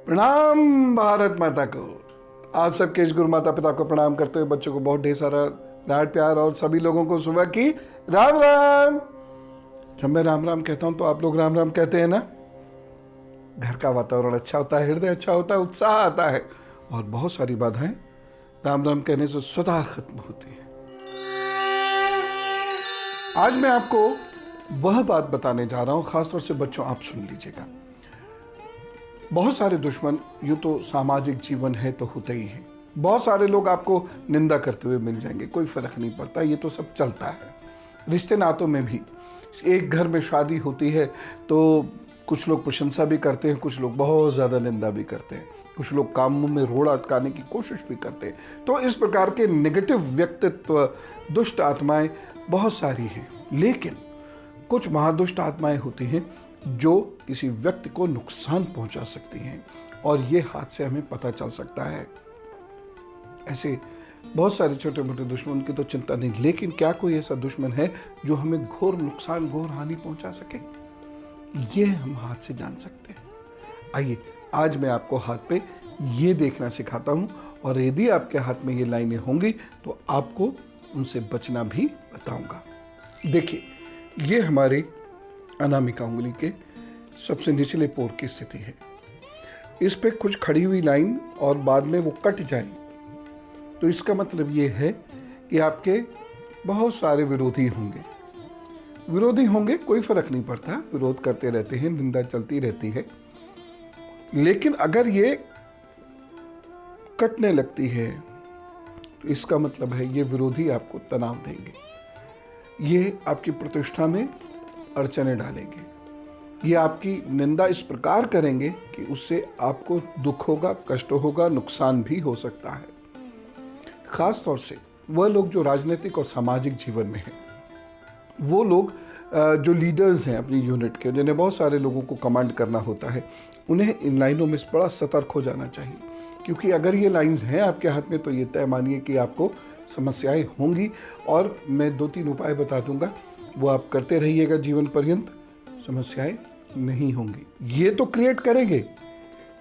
प्रणाम भारत माता को। आप सबके इस गुरु माता पिता को प्रणाम करते हुए बच्चों को बहुत ढेर सारा लाड प्यार और सभी लोगों को सुबह की राम राम। जब मैं राम राम कहता हूं तो आप लोग राम राम कहते हैं ना। घर का वातावरण अच्छा होता है, हृदय अच्छा होता है, उत्साह आता है और बहुत सारी बाधाएं राम राम कहने से स्वतः खत्म होती है। आज मैं आपको वह बात बताने जा रहा हूं, खासतौर से बच्चों आप सुन लीजिएगा। बहुत सारे दुश्मन, यूं तो सामाजिक जीवन है तो होते ही है। बहुत सारे लोग आपको निंदा करते हुए मिल जाएंगे, कोई फर्क नहीं पड़ता, ये तो सब चलता है। रिश्ते नातों में भी एक घर में शादी होती है तो कुछ लोग प्रशंसा भी करते हैं, कुछ लोग बहुत ज़्यादा निंदा भी करते हैं, कुछ लोग कामों में रोड़ा अटकाने की कोशिश भी करते हैं। तो इस प्रकार के नेगेटिव व्यक्तित्व, दुष्ट आत्माएं बहुत सारी हैं, लेकिन कुछ महादुष्ट आत्माएं होती हैं जो किसी व्यक्ति को नुकसान पहुंचा सकती हैं और ये हाथ से हमें पता चल सकता है। ऐसे बहुत सारे छोटे मोटे दुश्मन की तो चिंता नहीं, लेकिन क्या कोई ऐसा दुश्मन है जो हमें घोर नुकसान, घोर हानि पहुंचा सके? ये हम हाथ से जान सकते हैं। आइए आज मैं आपको हाथ पे ये देखना सिखाता हूं और यदि आपके हाथ में ये लाइनें होंगी तो आपको उनसे बचना भी बताऊंगा। देखिए, ये हमारी अनामिका उंगली के सबसे निचले पोर की स्थिति है। इस पे कुछ खड़ी हुई लाइन और बाद में वो कट जाए तो इसका मतलब ये है कि आपके बहुत सारे विरोधी होंगे। विरोधी होंगे, कोई फर्क नहीं पड़ता, विरोध करते रहते हैं, निंदा चलती रहती है। लेकिन अगर ये कटने लगती है तो इसका मतलब है ये विरोधी आपको तनाव देंगे, ये आपकी प्रतिष्ठा में अड़चने डालेंगे, ये आपकी निंदा इस प्रकार करेंगे कि उससे आपको दुख होगा, कष्ट होगा, नुकसान भी हो सकता है। खास तौर से वह लोग जो राजनीतिक और सामाजिक जीवन में हैं, वो लोग जो लीडर्स हैं अपनी यूनिट के, जिन्हें बहुत सारे लोगों को कमांड करना होता है, उन्हें इन लाइनों में बड़ा सतर्क हो जाना चाहिए। क्योंकि अगर ये लाइंस हैं आपके हाथ में तो ये तय मानिए कि आपको समस्याएं होंगी और मैं 2-3 उपाय बता दूंगा, वो आप करते रहिएगा जीवन पर्यंत, समस्याएं नहीं होंगी। ये तो क्रिएट करेंगे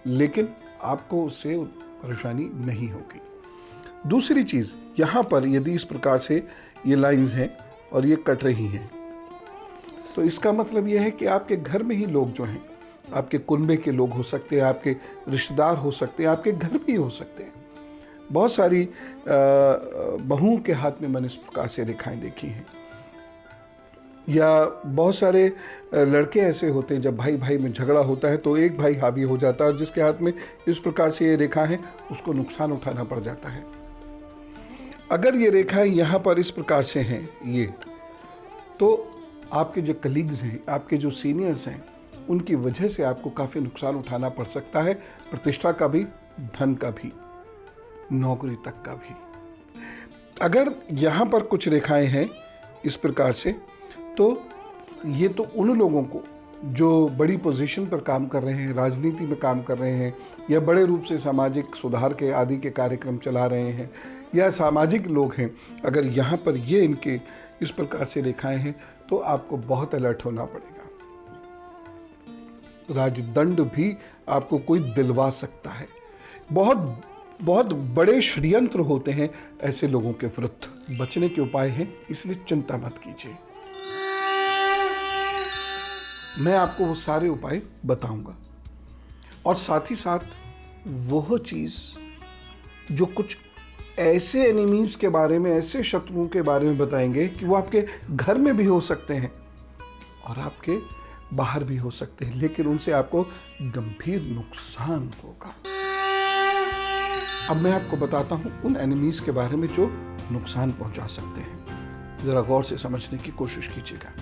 लेकिन आपको उससे परेशानी नहीं होगी। दूसरी चीज़, यहाँ पर यदि इस प्रकार से ये लाइंस हैं और ये कट रही हैं तो इसका मतलब ये है कि आपके घर में ही लोग जो हैं, आपके कुनबे के लोग हो सकते हैं, आपके रिश्तेदार हो सकते हैं, आपके घर भी हो सकते हैं। बहुत सारी बहुओं के हाथ में मैंने इस प्रकार से रेखाएं देखी हैं। या बहुत सारे लड़के ऐसे होते हैं, जब भाई भाई में झगड़ा होता है तो एक भाई हावी हो जाता है और जिसके हाथ में इस प्रकार से ये रेखा है उसको नुकसान उठाना पड़ जाता है। अगर ये रेखाएं यहाँ पर इस प्रकार से हैं ये, तो आपके जो कलीग्स हैं, आपके जो सीनियर्स हैं, उनकी वजह से आपको काफ़ी नुकसान उठाना पड़ सकता है, प्रतिष्ठा का भी, धन का भी, नौकरी तक का भी। अगर यहाँ पर कुछ रेखाएं हैं इस प्रकार से तो ये तो उन लोगों को जो बड़ी पोजीशन पर काम कर रहे हैं, राजनीति में काम कर रहे हैं या बड़े रूप से सामाजिक सुधार के आदि के कार्यक्रम चला रहे हैं या सामाजिक लोग हैं, अगर यहाँ पर ये इनके इस प्रकार से रेखाएं हैं तो आपको बहुत अलर्ट होना पड़ेगा। राजदंड भी आपको कोई दिलवा सकता है। बहुत बहुत बड़े षड्यंत्र होते हैं ऐसे लोगों के विरुद्ध। बचने के उपाय हैं, इसलिए चिंता मत कीजिए, मैं आपको वो सारे उपाय बताऊंगा। और साथ ही साथ वह चीज़ जो कुछ ऐसे एनिमीज के बारे में, ऐसे शत्रुओं के बारे में बताएंगे कि वो आपके घर में भी हो सकते हैं और आपके बाहर भी हो सकते हैं, लेकिन उनसे आपको गंभीर नुकसान होगा। अब मैं आपको बताता हूं उन एनिमीज के बारे में जो नुकसान पहुंचा सकते हैं। जरा गौर से समझने की कोशिश कीजिएगा।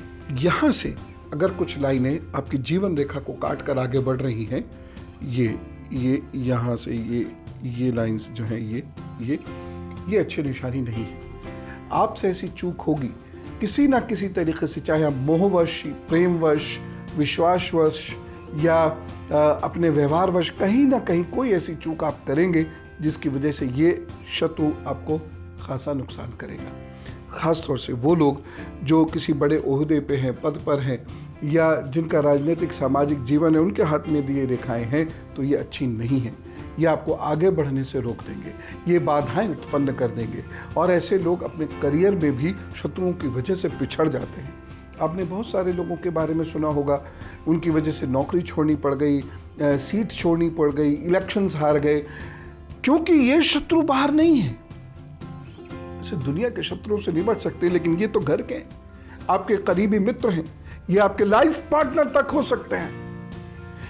यहां से अगर कुछ लाइनें आपकी जीवन रेखा को काट कर आगे बढ़ रही हैं, ये यहाँ से ये लाइंस जो हैं, ये अच्छी निशानी नहीं है। आपसे ऐसी चूक होगी किसी ना किसी तरीके से, चाहे आप मोहवश, प्रेमवश, विश्वासवश या अपने व्यवहारवश, कहीं ना कहीं कोई ऐसी चूक आप करेंगे जिसकी वजह से ये शत्रु आपको खासा नुकसान करेगा। ख़ास तौर से वो लोग जो किसी बड़े ओहदे पे हैं, पद पर हैं या जिनका राजनीतिक सामाजिक जीवन है उनके हाथ में यदि ये रेखाएं हैं तो ये अच्छी नहीं हैं। ये आपको आगे बढ़ने से रोक देंगे, ये बाधाएं उत्पन्न कर देंगे और ऐसे लोग अपने करियर में भी शत्रुओं की वजह से पिछड़ जाते हैं। आपने बहुत सारे लोगों के बारे में सुना होगा, उनकी वजह से नौकरी छोड़नी पड़ गई, सीट छोड़नी पड़ गई, इलेक्शंस हार गए, क्योंकि ये शत्रु बाहर नहीं है। ऐसे दुनिया के शत्रुओं से नहीं बच सकते, लेकिन ये तो घर के हैं, आपके करीबी मित्र हैं, ये आपके लाइफ पार्टनर तक हो सकते हैं,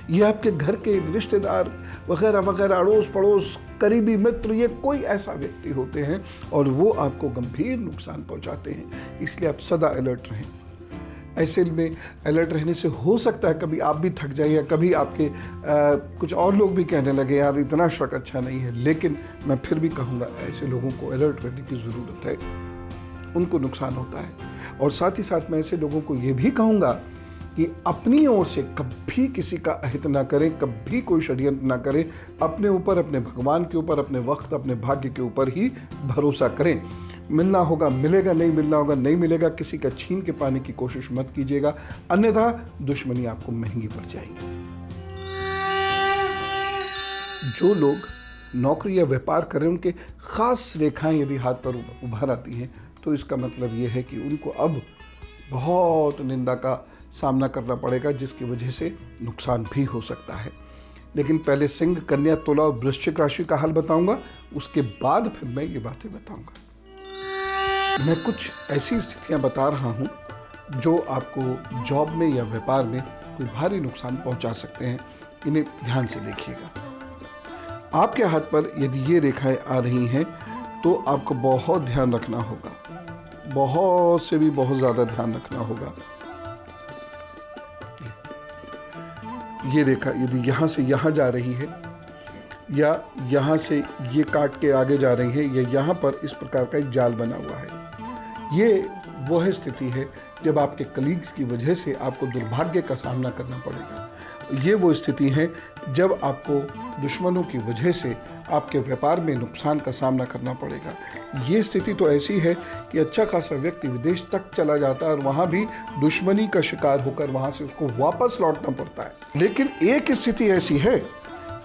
ये आपके घर के रिश्तेदार वगैरह वगैरह, अड़ोस पड़ोस, करीबी मित्र, ये कोई ऐसा व्यक्ति होते हैं और वो आपको गंभीर नुकसान पहुंचाते हैं। इसलिए आप सदा अलर्ट रहें। ऐसे में अलर्ट रहने से हो सकता है कभी आप भी थक जाइए, कभी आपके कुछ और लोग भी कहने लगे यार इतना शक अच्छा नहीं है, लेकिन मैं फिर भी कहूँगा ऐसे लोगों को अलर्ट रहने की ज़रूरत है, उनको नुकसान होता है। और साथ ही साथ मैं ऐसे लोगों को ये भी कहूँगा कि अपनी ओर से कभी किसी का अहित ना करें, कभी कोई षड्यंत्र ना करें, अपने ऊपर, अपने भगवान के ऊपर, अपने वक्त, अपने भाग्य के ऊपर ही भरोसा करें। मिलना होगा मिलेगा, नहीं मिलना होगा नहीं मिलेगा, किसी का छीन के पाने की कोशिश मत कीजिएगा, अन्यथा दुश्मनी आपको महंगी पड़ जाएगी। जो लोग नौकरी या व्यापार करें उनके खास रेखाएं यदि हाथ पर उभर आती हैं तो इसका मतलब ये है कि उनको अब बहुत निंदा का सामना करना पड़ेगा, जिसकी वजह से नुकसान भी हो सकता है। लेकिन पहले सिंह, कन्या, तुला और वृश्चिक राशि का हाल बताऊंगा, उसके बाद फिर मैं ये बातें बताऊंगा। मैं कुछ ऐसी स्थितियां बता रहा हूं जो आपको जॉब में या व्यापार में कोई भारी नुकसान पहुंचा सकते हैं। इन्हें ध्यान से देखिएगा। आपके हाथ पर यदि ये रेखाएं आ रही हैं तो आपको बहुत ध्यान रखना होगा, बहुत से भी बहुत ज़्यादा ध्यान रखना होगा। ये रेखा यदि यहाँ से यहाँ जा रही है या यहाँ से ये काट के आगे जा रही है या यहाँ पर इस प्रकार का एक जाल बना हुआ है, ये वह स्थिति है जब आपके कलीग्स की वजह से आपको दुर्भाग्य का सामना करना पड़ेगा। ये वो स्थिति है जब आपको दुश्मनों की वजह से आपके व्यापार में नुकसान का सामना करना पड़ेगा। ये स्थिति तो ऐसी है कि अच्छा खासा व्यक्ति विदेश तक चला जाता है और वहाँ भी दुश्मनी का शिकार होकर वहाँ से उसको वापस लौटना पड़ता है। लेकिन एक स्थिति ऐसी है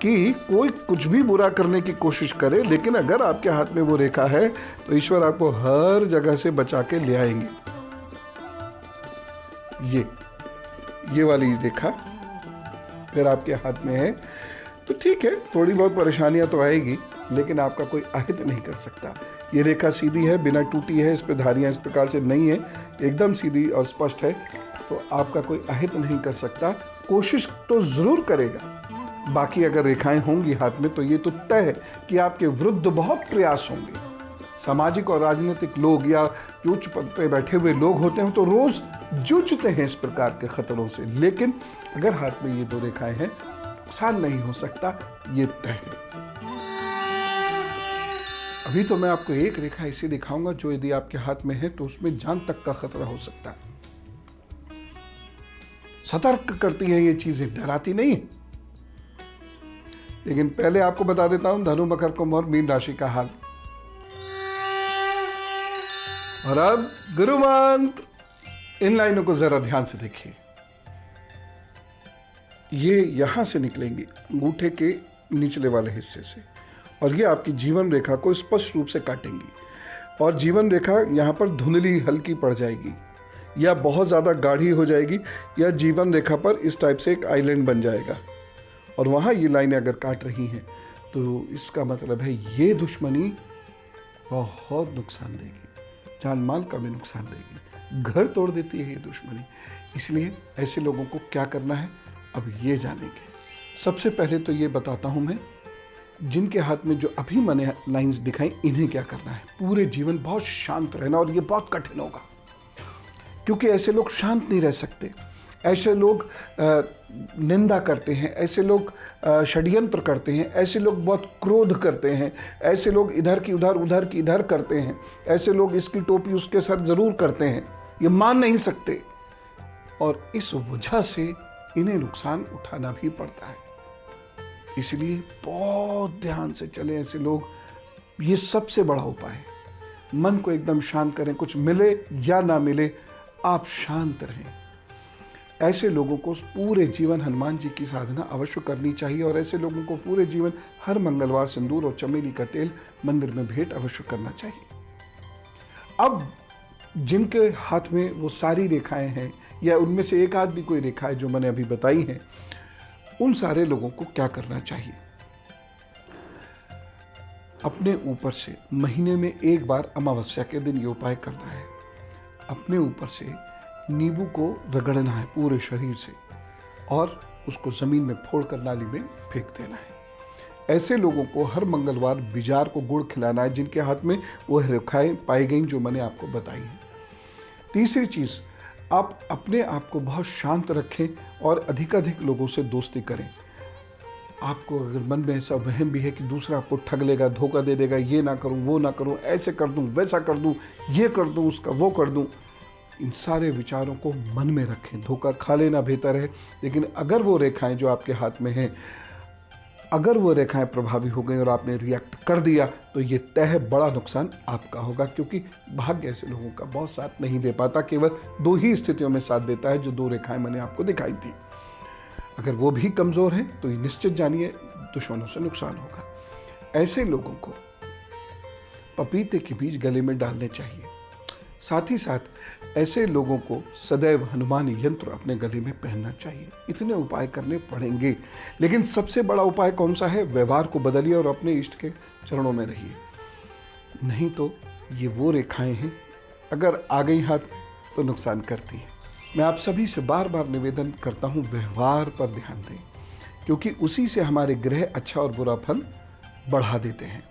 कि कोई कुछ भी बुरा करने की कोशिश करे, लेकिन अगर आपके हाथ में वो रेखा है तो ईश्वर आपको हर जगह से बचा के ले आएंगे। ये वाली रेखा अगर आपके हाथ में है तो ठीक है, थोड़ी बहुत परेशानियां तो आएगी, लेकिन आपका कोई अहित नहीं कर सकता। ये रेखा सीधी है, बिना टूटी है, इस पे धारियां इस प्रकार से नहीं है, एकदम सीधी और स्पष्ट है, तो आपका कोई अहित नहीं कर सकता। कोशिश तो जरूर करेगा। बाकी अगर रेखाएं होंगी हाथ में तो ये तो तय है कि आपके विरुद्ध बहुत प्रयास होंगे। सामाजिक और राजनीतिक लोग या जो उच्च पद पे बैठे हुए लोग होते हैं तो रोज जूझते हैं इस प्रकार के खतरों से, लेकिन अगर हाथ में ये दो रेखाएं हैं नुकसान नहीं हो सकता, ये तय है। अभी तो मैं आपको एक रेखा ऐसी दिखाऊंगा जो यदि आपके हाथ में है तो उसमें जान तक का खतरा हो सकता है। सतर्क करती है ये चीजें, डराती नहीं है। लेकिन पहले आपको बता देता हूं धनु, मकर, कुंभ और मीन राशि का हाल। और अब गुरु मंत्र, इन लाइनों को जरा ध्यान से देखिए। ये यहां से निकलेंगी अंगूठे के निचले वाले हिस्से से, और ये आपकी जीवन रेखा को स्पष्ट रूप से काटेंगी। और जीवन रेखा यहाँ पर धुंधली हल्की पड़ जाएगी या बहुत ज़्यादा गाढ़ी हो जाएगी, या जीवन रेखा पर इस टाइप से एक आइलैंड बन जाएगा। और वहाँ ये लाइनें अगर काट रही हैं तो इसका मतलब है ये दुश्मनी बहुत नुकसान देगी, जान माल का भी नुकसान देगी, घर तोड़ देती है ये दुश्मनी। इसलिए ऐसे लोगों को क्या करना है अब ये जानेंगे। सबसे पहले तो ये बताता हूँ मैं, जिनके हाथ में जो अभी मैंने लाइंस दिखाई इन्हें क्या करना है। पूरे जीवन बहुत शांत रहना, और ये बहुत कठिन होगा क्योंकि ऐसे लोग शांत नहीं रह सकते। ऐसे लोग निंदा करते हैं, ऐसे लोग षड्यंत्र करते हैं, ऐसे लोग बहुत क्रोध करते हैं, ऐसे लोग इधर की उधर उधर की इधर करते हैं, ऐसे लोग इसकी टोपी उसके सर जरूर करते हैं, ये मान नहीं सकते, और इस वजह से इन्हें नुकसान उठाना भी पड़ता है। इसलिए बहुत ध्यान से चलें ऐसे लोग, ये सबसे बड़ा उपाय है। मन को एकदम शांत करें, कुछ मिले या ना मिले आप शांत रहें। ऐसे लोगों को पूरे जीवन हनुमान जी की साधना अवश्य करनी चाहिए और ऐसे लोगों को पूरे जीवन हर मंगलवार सिंदूर और चमेली का तेल मंदिर में भेंट अवश्य करना चाहिए। अब जिनके हाथ में वो सारी रेखाएं हैं या उनमें से एक आध भी कोई रेखा है जो मैंने अभी बताई हैं, उन सारे लोगों को क्या करना चाहिए? अपने ऊपर से महीने में एक बार अमावस्या के दिन ये उपाय करना है। अपने ऊपर से नींबू को रगड़ना है पूरे शरीर से और उसको ज़मीन में फोड़कर नाली में फेंक देना है। ऐसे लोगों को हर मंगलवार बिजार को गुड़ खिलाना है जिनके हाथ में वो रेखाएं पाई गई जो मैंने आपको बताई हैं। तीसरी चीज़, आप अपने आप को बहुत शांत रखें और अधिकाधिक लोगों से दोस्ती करें। आपको अगर मन में ऐसा वहम भी है कि दूसरा आपको ठग लेगा, धोखा दे देगा, ये ना करूं, वो ना करूं, ऐसे कर दूं, वैसा कर दूं, ये कर दूं, उसका वो कर दूं, इन सारे विचारों को मन में रखें। धोखा खा लेना बेहतर है, लेकिन अगर वो रेखाएं जो आपके हाथ में हैं, अगर वो रेखाएं प्रभावी हो गई और आपने रिएक्ट कर दिया तो ये तय है बड़ा नुकसान आपका होगा, क्योंकि भाग्य ऐसे लोगों का बहुत साथ नहीं दे पाता। केवल 2 ही स्थितियों में साथ देता है, जो 2 रेखाएं मैंने आपको दिखाई थी। अगर वो भी कमज़ोर हैं तो ये निश्चित जानिए दुश्मनों से नुकसान होगा। ऐसे लोगों को पपीते के बीज गले में डालने चाहिए। साथ ही साथ ऐसे लोगों को सदैव हनुमान यंत्र अपने गले में पहनना चाहिए। इतने उपाय करने पड़ेंगे, लेकिन सबसे बड़ा उपाय कौन सा है? व्यवहार को बदलिए और अपने इष्ट के चरणों में रहिए। नहीं तो ये वो रेखाएं हैं, अगर आ गई हाथ तो नुकसान करती है। मैं आप सभी से बार बार निवेदन करता हूँ, व्यवहार पर ध्यान दें, क्योंकि उसी से हमारे ग्रह अच्छा और बुरा फल बढ़ा देते हैं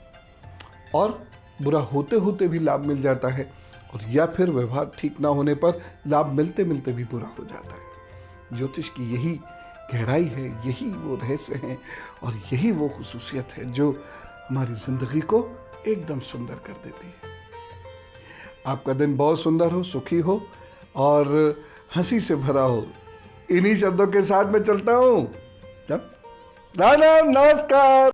और बुरा होते होते भी लाभ मिल जाता है, और या फिर व्यवहार ठीक ना होने पर लाभ मिलते मिलते भी बुरा हो जाता है। ज्योतिष की यही गहराई है, यही वो रहस्य है और यही वो खुसूसियत है जो हमारी ज़िंदगी को एकदम सुंदर कर देती है। आपका दिन बहुत सुंदर हो, सुखी हो और हंसी से भरा हो। इन्हीं शब्दों के साथ मैं चलता हूँ। राम राम, नमस्कार।